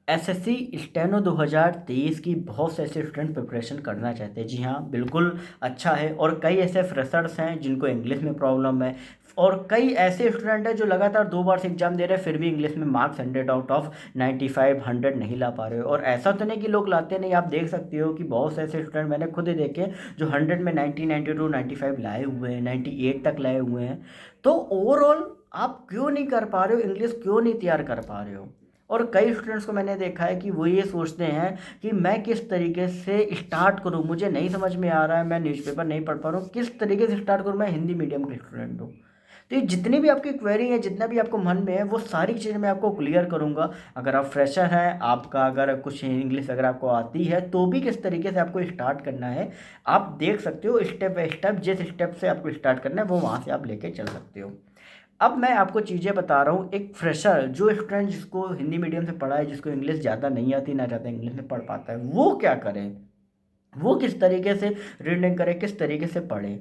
SSC steno 2023 की बहुत से ऐसे स्टूडेंट प्रिपरेशन करना चाहते हैं। जी हाँ, बिल्कुल अच्छा है। और कई ऐसे फ्रेशर्स हैं जिनको इंग्लिश में प्रॉब्लम है, और कई ऐसे स्टूडेंट हैं जो लगातार 2 बार से एग्जाम दे रहे हैं फिर भी इंग्लिश में मार्क्स 100 आउट ऑफ 95 100 नहीं ला पा रहे हो। और ऐसा तो नहीं कि लोग लाते नहीं, आप देख सकते हो कि बहुत से ऐसे स्टूडेंट मैंने खुद ही देखे जो 100 में 90 92 95 लाए हुए हैं, 98 तक लाए हुए हैं। तो ओवरऑल आप क्यों नहीं कर पा रहे हो, इंग्लिश क्यों नहीं तैयार कर पा रहे हो? और कई स्टूडेंट्स को मैंने देखा है कि वो ये सोचते हैं कि मैं किस तरीके से स्टार्ट करूं, मुझे नहीं समझ में आ रहा है, मैं न्यूज़पेपर नहीं पढ़ पा रहा हूँ, किस तरीके से स्टार्ट करूं, मैं हिंदी मीडियम के स्टूडेंट हूँ। तो ये जितनी भी आपकी क्वेरी है, जितना भी आपको मन में है, वो सारी चीज़ें मैं आपको क्लियर करूंगा। अगर आप फ्रेशर हैं, आपका अगर कुछ इंग्लिश अगर आपको आती है तो भी किस तरीके से आपको स्टार्ट करना है आप देख सकते हो। स्टेप बाय स्टेप जिस स्टेप से आपको स्टार्ट करना है वो वहाँ से आप लेके चल सकते हो। अब मैं आपको चीज़ें बता रहा हूँ। एक फ्रेशर जो स्टूडेंट जिसको हिंदी मीडियम से पढ़ा है, जिसको इंग्लिश ज़्यादा नहीं आती, ना ज़्यादा इंग्लिश में पढ़ पाता है, वो क्या करे, वो किस तरीके से रीडिंग करे, किस तरीके से पढ़े।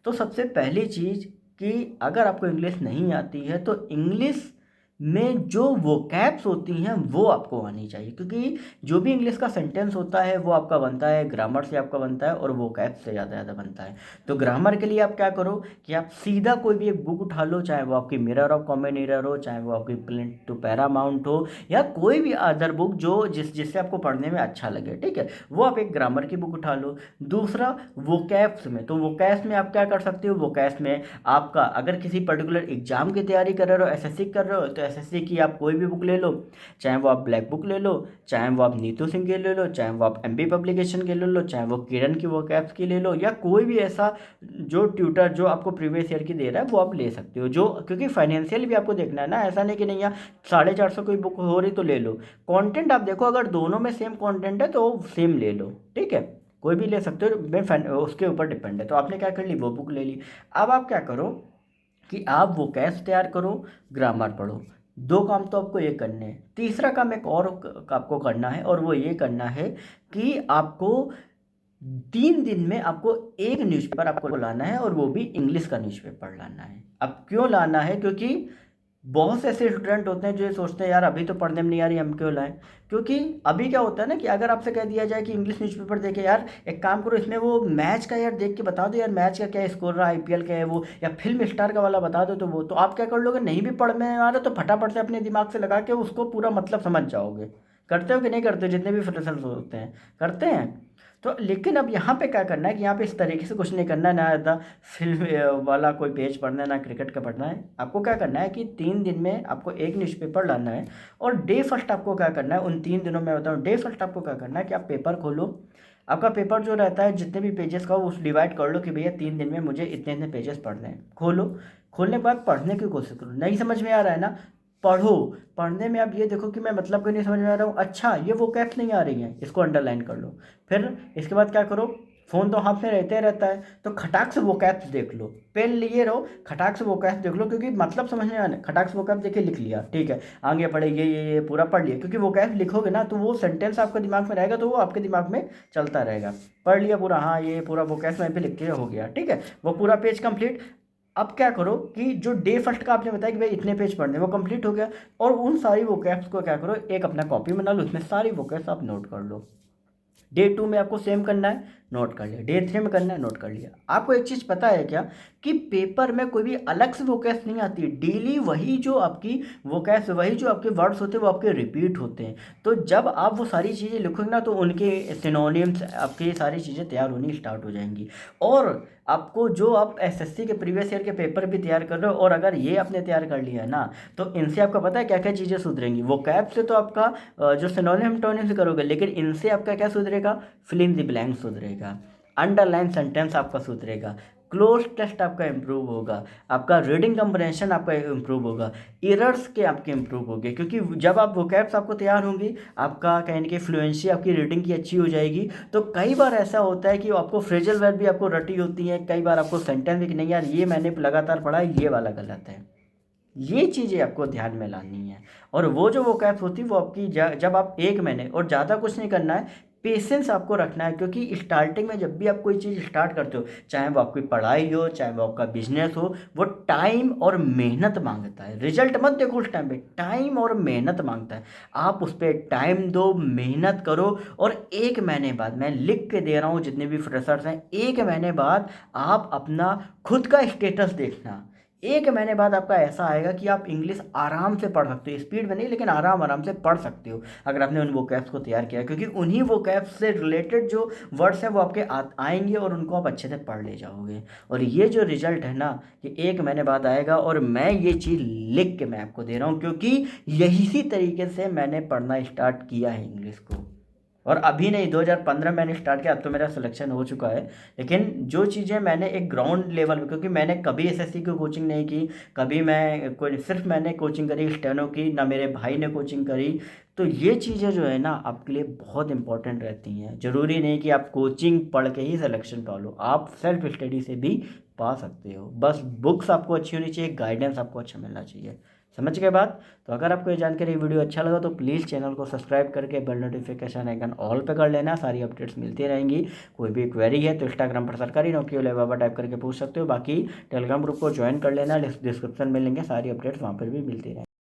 तो सबसे पहली चीज़ कि अगर आपको इंग्लिश नहीं आती है तो इंग्लिश में जो वोकैब्स होती हैं वो आपको आनी चाहिए, क्योंकि जो भी इंग्लिश का सेंटेंस होता है वो आपका बनता है ग्रामर से, आपका बनता है और वोकैब से ज़्यादा बनता है। तो ग्रामर के लिए आप क्या करो कि आप सीधा कोई भी एक बुक उठा लो, चाहे वो आपकी मिरर ऑफ कॉमन एरर हो, चाहे वो आपकी प्रिंट टू पैरामाउंट हो, या कोई भी अदर बुक जो जिससे आपको पढ़ने में अच्छा लगे, ठीक है, वो आप एक ग्रामर की बुक उठा लो। दूसरा, वोकैब्स में, तो वोकैब्स में आप क्या कर सकते हो, वोकैब्स में आपका अगर किसी पर्टिकुलर एग्जाम की तैयारी कर रहे हो, एसएससी कर रहे हो, तो एसएससी की आप कोई भी बुक ले लो, चाहे वो आप ब्लैक बुक ले लो, चाहे वो आप नीतू सिंह की ले लो, चाहे वो आप एमबी पब्लिकेशन की ले लो, चाहे वो किरण की वोकैब्स की ले लो, या कोई भी ऐसा जो ट्यूटर जो आपको प्रीवियस ईयर की दे रहा है वो आप ले सकते हो। जो क्योंकि फाइनेंशियल भी आपको देखना है ना, ऐसा नहीं कि नहीं यार 450 कोई बुक हो रही तो ले लो। कंटेंट आप देखो, अगर दोनों में सेम कंटेंट है तो सेम ले लो, ठीक है, कोई भी ले सकते हो, उसके ऊपर डिपेंड है। तो आपने क्या कर ली, वो बुक ले ली। अब आप क्या करो कि आप वो कैश तैयार करो, ग्रामर पढ़ो। दो काम तो आपको ये करने हैं। तीसरा काम एक और आपको करना है, और वो ये करना है कि आपको 3 दिन में आपको एक न्यूज़पेपर आपको लाना है, और वो भी इंग्लिश का न्यूज़पेपर लाना है। अब क्यों लाना है, क्योंकि बहुत से ऐसे स्टूडेंट होते हैं जो ये सोचते हैं यार अभी तो पढ़ने में नहीं आ रही, हम क्यों लाएं। क्योंकि अभी क्या होता है ना कि अगर आपसे कह दिया जाए कि इंग्लिश न्यूज़पेपर देखे, यार एक काम करो इसमें वो मैच का यार देख के बता दो, यार मैच का क्या स्कोर रहा, आईपीएल का है वो, या फिल्म स्टार का वाला बता दो, तो वो तो आप क्या कर लोगे, नहीं भी पढ़ में आ रहा तो फटाफट से अपने दिमाग से लगा के उसको पूरा मतलब समझ जाओगे। करते हो कि नहीं करते, जितने भी फ्रेशर्स होते हैं करते हैं। तो लेकिन अब यहाँ पे क्या करना है कि यहाँ पे इस तरीके से कुछ नहीं करना है, ना ज़्यादा फिल्म वाला कोई पेज पढ़ना है, ना क्रिकेट का पढ़ना है। आपको क्या करना है कि 3 दिन में आपको एक न्यूज़पेपर लाना है। और डे फर्स्ट आपको क्या करना है, उन 3 दिनों में बताऊँ, डे फर्स्ट आपको क्या करना है कि आप पेपर खोलो। आपका पेपर जो रहता है जितने भी पेजेस का उस डिवाइड कर लो कि भैया 3 दिन में मुझे इतने इतने पेजेस पढ़ने हैं। खोलो, खोलने के बाद पढ़ने की कोशिश करो। नहीं समझ में आ रहा है ना, पढ़ो। पढ़ने में आप ये देखो कि मैं मतलब क्यों नहीं समझ में आ रहा हूँ, अच्छा ये वो कैप्स नहीं आ रही हैं, इसको अंडरलाइन कर लो। फिर इसके बाद क्या करो, फ़ोन तो हाथ में रहते रहता है, तो खटाक से वो कैप्स देख लो। पेन लिए रहो, खटाक से वो कैप्स देख लो, क्योंकि मतलब समझ में आने, खटाक से वो कैप्स देखे लिख लिया, ठीक है, आगे पढ़े ये पूरा पढ़ लिया। क्योंकि वो कैप्स लिखोगे ना तो वो सेंटेंस आपके दिमाग में रहेगा, तो वो आपके दिमाग में चलता रहेगा। पढ़ लिया पूरा, हाँ ये पूरा वो कैप्स मैं पे लिख के हो गया, ठीक है, वो पूरा पेज कंप्लीट। अब क्या करो कि जो डे फर्स्ट का आपने बताया कि भाई इतने पेज पढ़ने, वो कंप्लीट हो गया। और उन सारी वोकैब्स को क्या करो, एक अपना कॉपी बना लो, उसमें सारी वोकैब्स आप नोट कर लो। डे 2 में आपको सेम करना है, नोट कर लिया। डे 3 में करना है, नोट कर लिया। आपको एक चीज़ पता है क्या कि पेपर में कोई भी अलग से वोकैब्स नहीं आती है, डेली वही जो आपकी वोकैब्स, वही जो आपके वर्ड्स होते हैं वो आपके रिपीट होते हैं। तो जब आप वो सारी चीज़ें लिखोगे ना तो उनके सिनोनिम्स, आपकी सारी चीज़ें तैयार होनी स्टार्ट हो जाएंगी। और आपको जो आप एसएससी के प्रीवियस ईयर के पेपर भी तैयार कर रहे हो, और अगर ये आपने तैयार कर लिया है ना, तो इनसे आपका पता है क्या क्या चीज़ें सुधरेंगी। वो कैब से तो आपका जो सिनोनिम टोनिम से करोगे, लेकिन इनसे आपका क्या सुधरेगा, फिल इन द ब्लैंक सुधरेगा, अंडरलाइन सेंटेंस आपका सुधरेगा, क्लोज टेस्ट आपका इंप्रूव होगा, आपका रीडिंग कंप्रहेंशन आपका इंप्रूव होगा, एरर्स के आपके इंप्रूव होंगे। क्योंकि जब आप वोकैब्स आपको तैयार होंगी, आपका कहने की फ्लुएंसी आपकी रीडिंग की अच्छी हो जाएगी। तो कई बार ऐसा होता है कि आपको फ्रेजल वर्ब भी आपको रटी होती है, कई बार आपको सेंटेंस भी कि नहीं यार ये मैंने लगातार पढ़ा है, ये वाला गलत है। ये चीज़ें आपको ध्यान में लानी है। और वो जो वोकैब्स होती है वो आपकी जब आप 1 महीने, और ज़्यादा कुछ नहीं करना है, पेशेंस आपको रखना है, क्योंकि स्टार्टिंग में जब भी आप कोई चीज़ स्टार्ट करते हो, चाहे वो आपकी पढ़ाई हो, चाहे वो आपका बिजनेस हो, वो टाइम और मेहनत मांगता है। रिजल्ट मत देखो उस टाइम पे, टाइम और मेहनत मांगता है। आप उस पर टाइम दो, मेहनत करो, और 1 महीने बाद, मैं लिख के दे रहा हूँ जितने भी फ्रेशर्स हैं, 1 महीने बाद आप अपना खुद का स्टेटस देखना। 1 महीने बाद आपका ऐसा आएगा कि आप इंग्लिश आराम से पढ़ सकते हो, स्पीड में नहीं लेकिन आराम आराम से पढ़ सकते हो, अगर आपने उन वोकैब्स को तैयार किया, क्योंकि उन्हीं वोकैब्स से रिलेटेड जो वर्ड्स हैं वो आपके आएंगे और उनको आप अच्छे से पढ़ ले जाओगे। और ये जो रिजल्ट है ना, ये 1 महीने बाद आएगा, और मैं ये चीज़ लिख के मैं आपको दे रहा हूँ, क्योंकि यही सी तरीके से मैंने पढ़ना स्टार्ट किया है इंग्लिश को। और अभी नहीं, 2015 मैंने स्टार्ट किया, अब तो मेरा सिलेक्शन हो चुका है। लेकिन जो चीज़ें मैंने एक ग्राउंड लेवल में, क्योंकि मैंने कभी एसएससी की कोचिंग नहीं की, कभी मैं कोई, सिर्फ मैंने कोचिंग करी स्टेनो की, ना मेरे भाई ने कोचिंग करी। तो ये चीज़ें जो है ना आपके लिए बहुत इंपॉर्टेंट रहती हैं। ज़रूरी नहीं कि आप कोचिंग पढ़ के ही सिलेक्शन पा लो, आप सेल्फ स्टडी से भी पा सकते हो। बस बुक्स आपको अच्छी होनी चाहिए, गाइडेंस आपको अच्छा मिलना चाहिए। समझ गए बात? तो अगर आपको ये जानकारी वीडियो अच्छा लगा तो प्लीज़ चैनल को सब्सक्राइब करके बेल नोटिफिकेशन आइकन ऑल पे कर लेना, सारी अपडेट्स मिलती रहेंगी। कोई भी क्वेरी है तो इंस्टाग्राम पर सरकारी नौकरी वाले बाबा टाइप करके पूछ सकते हो। बाकी टेलीग्राम ग्रुप को ज्वाइन कर लेना, डिस्क्रिप्शन में लिंक है, सारी अपडेट्स वहाँ पर भी मिलती रहेंगी।